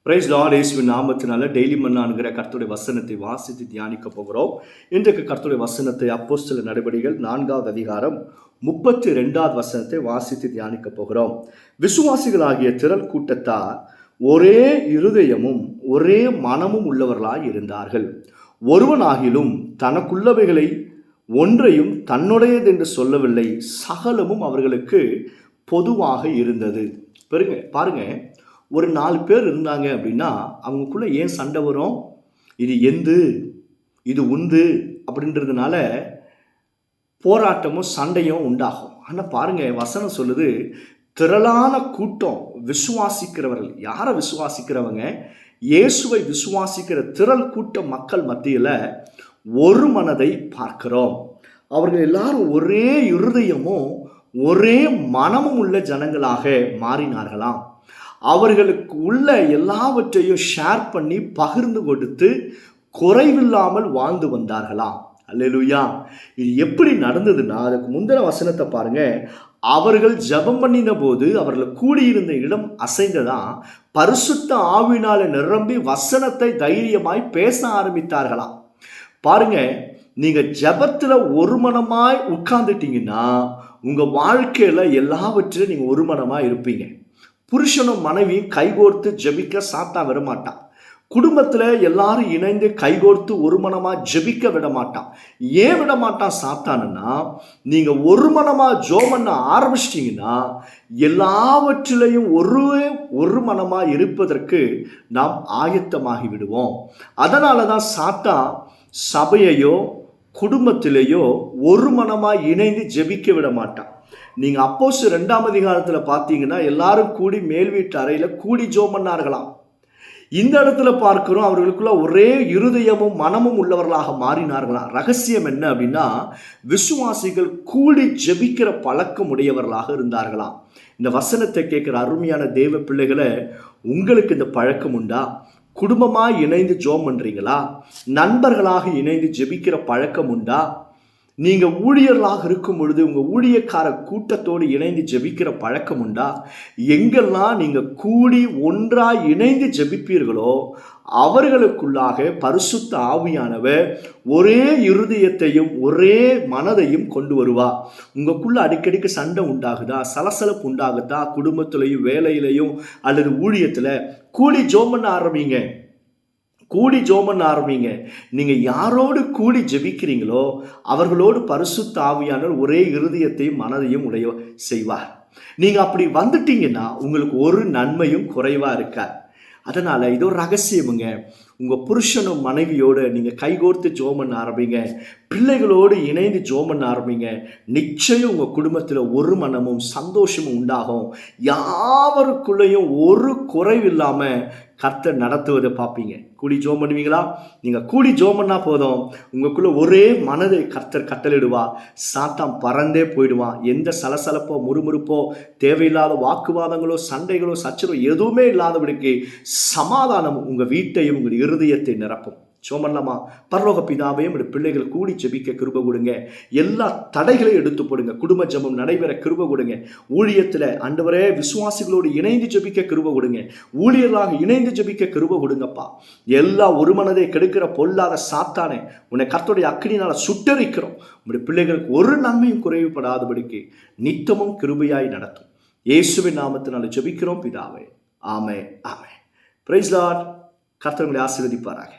Price Lord. இயேசுவின் நாமத்தினால daily மன்னான்கிற கர்த்தருடைய வசனத்தை வாசித்து தியானிக்க போகிறோம். இன்றைக்கு கர்த்தருடைய வசனத்தை அப்போஸ்தலர் நடபடிகள் 4வது அதிகாரம் 32வது வசனத்தை வாசித்து தியானிக்க போகிறோம். விசுவாசிகளாகிய திரள் கூட்டத்தார் ஒரே இருதயமும் ஒரே மனமும் உள்ளவர்களாய் இருந்தார்கள். ஒருவனாகிலும் தனக்குள்ளவைகளை ஒன்றையும் தன்னுடையதென்று சொல்லவில்லை, சகலமும் அவர்களுக்கு பொதுவாக இருந்தது. பாருங்க, ஒரு 4 பேர் இருந்தாங்க அப்படின்னா அவங்களுக்குள்ள ஏன் சண்டை வரும்? இது எந்து, இது உந்து அப்படின்றதுனால போராட்டமும் சண்டையும் உண்டாகும். ஆனால் பாருங்க, வசனம் சொல்லுது திரளான கூட்டம் விசுவாசிக்கிறவர்கள். யாரை விசுவாசிக்கிறவங்க? இயேசுவை விசுவாசிக்கிற திரள் கூட்ட மக்கள் மத்தியில் ஒரு மனதை பார்க்கிறோம். அவர்கள் எல்லாரும் ஒரே இருதயமும் ஒரே மனமும் உள்ள ஜனங்களாக மாறினார்களாம். அவர்களுக்கு உள்ள எல்லாவற்றையும் ஷேர் பண்ணி பகிர்ந்து கொடுத்து குறைவில்லாமல் வாழ்ந்து வந்தார்களாம். அல்லேலூயா. இது எப்படி நடந்ததுன்னா, அதுக்கு முந்தின வசனத்தை பாருங்க. அவர்கள் ஜெபம் பண்ணின போது அவர்கள் கூடியிருந்த இடம் அசைந்ததான், பரிசுத்த ஆவியினால நிரம்பி வசனத்தை தைரியமாய் பேச ஆரம்பித்தார்களாம். பாருங்க, நீங்க ஜெபத்துல ஒரு மனமாய் உட்கார்ந்துட்டீங்கன்னா உங்க வாழ்க்கையில எல்லாவற்றிலும் நீங்க ஒரு மனமாய் இருப்பீங்க. புருஷனும் மனைவியும் கைகோர்த்து ஜெபிக்க சாத்தான் விடமாட்டான். குடும்பத்தில் எல்லாரும் இணைந்து கைகோர்த்து ஒரு மனமாக ஜெபிக்க விட மாட்டான். ஏன் விட மாட்டான் சாத்தானுன்னா, நீங்கள் ஒரு மனமாக ஜெபம் பண்ண ஆரம்பிச்சிட்டிங்கன்னா எல்லாவற்றிலையும் ஒரு மனமாக இருப்பதற்கு நாம் ஆயத்தமாகி விடுவோம். அதனால தான் சாத்தான் சபையையோ குடும்பத்திலேயோ ஒரு மனமாக இணைந்து ஜெபிக்க விட மாட்டான். நீங்கள் அப்போஸ்தலர் 2ஆம் அதிகாரத்தில் பார்த்தீங்கன்னா எல்லாரும் கூடி மேல் வீட்டு அறையில் கூடி ஜெபம் பண்ணார்களாம். இந்த இடத்துல பார்க்கிறோம், அவர்களுக்குள்ள ஒரே இருதயமும் மனமும் உள்ளவர்களாக மாறினார்களாம். ரகசியம் என்ன அப்படின்னா, விசுவாசிகள் கூடி ஜெபிக்கிற பழக்கம் உடையவர்களாக இருந்தார்களாம். இந்த வசனத்தை கேட்குற அருமையான தேவ பிள்ளைகளை, உங்களுக்கு இந்த பழக்கம் உண்டா? குடும்பமாக இணைந்து ஜெபம் பண்ணுறீங்களா? நண்பர்களாக இணைந்து ஜெபிக்கிற பழக்கம் உண்டா? நீங்கள் ஊழியர்களாக இருக்கும் பொழுது உங்கள் ஊழியக்கார கூட்டத்தோடு இணைந்து ஜெபிக்கிற பழக்கம் உண்டா? எங்கெல்லாம் நீங்கள் கூடி ஒன்றாய் இணைந்து ஜெபிப்பீர்களோ அவர்களுக்குள்ளாக பரிசுத்த ஆவியானவர் ஒரே இருதயத்தையும் ஒரே மனதையும் கொண்டு வருவா. உங்களுக்குள்ள அடிக்கடிக்கு சண்டை உண்டாகுதா? சலசலப்பு உண்டாகுதா? குடும்பத்திலையும் வேலையிலையும் அல்லது ஊழியத்தில் கூடி ஜெபம் பண்ண ஆரம்பிங்க. கூடி ஜெபம் பண்ண ஆரம்பிங்க. நீங்கள் யாரோடு கூடி ஜெபிக்கிறீங்களோ அவர்களோடு பரிசுத்த ஆவியானவர் ஒரே இருதயத்தையும் மனதையும் உடைய செய்வார். நீங்கள் அப்படி வந்துட்டீங்கன்னா உங்களுக்கு ஒரு நன்மையும் குறைவாக இருக்காது. அதனால் இது ஒரு ரகசியமுங்க. உங்கள் புருஷனும் மனைவியோடு நீங்கள் கைகோர்த்து ஜெபம் பண்ண ஆரம்பிங்க. பிள்ளைகளோடு இணைந்து ஜெபம் பண்ண ஆரம்பிங்க. நிச்சயம் உங்கள் குடும்பத்தில் ஒரு மனமும் சந்தோஷமும் உண்டாகும். யாவருக்குள்ளேயும் ஒரு குறைவில்லாமல் கர்த்தர் நடத்துவதை பார்ப்பீங்க. கூடி ஜெபம் பண்ணுவீங்களா? நீங்கள் கூடி ஜெபம் பண்ணால் போதும், உங்களுக்குள்ள ஒரே மனதை கர்த்தர் கட்டளிடுவா. சாத்தான் பறந்தே போயிடுவான். எந்த சலசலப்போ முறுமுறுப்போ தேவையில்லாத வாக்குவாதங்களோ சண்டைகளோ சச்சரவோ எதுவுமே இல்லாதபடிக்கு சமாதானம் உங்கள் வீட்டையும் உங்கள் இருதயத்தை நிரப்பும். ஜெபம் பண்ணலாமா? பரலோக பிதாவே, உடைய பிள்ளைகள் கூடி ஜெபிக்க கிருபை கொடுங்க. எல்லா தடைகளையும் எடுத்து போடுங்க. குடும்ப ஜெபம் நடைபெற கிருபை கொடுங்க. ஊழியத்தில் ஆண்டவரே விசுவாசிகளோடு இணைந்து ஜெபிக்க கிருபை கொடுங்க. ஊழியர்களாக இணைந்து ஜெபிக்க கிருபை கொடுங்கப்பா. எல்லா ஒரு மனதை கெடுக்கிற பொல்லாத சாத்தானே, உன்னை கர்த்தருடைய அக்கினியால சுட்டரிக்கிறோம். உடைய பிள்ளைகளுக்கு ஒரு நன்மையும் குறைவுபடாதபடிக்கு நித்தமும் கிருபையாய் நடத்தும். இயேசுவின் நாமத்தினால ஜெபிக்கிறோம் பிதாவே. Amen, amen. Praise lord. கர்த்தர் உங்களை ஆசீர்வதிப்பாராக.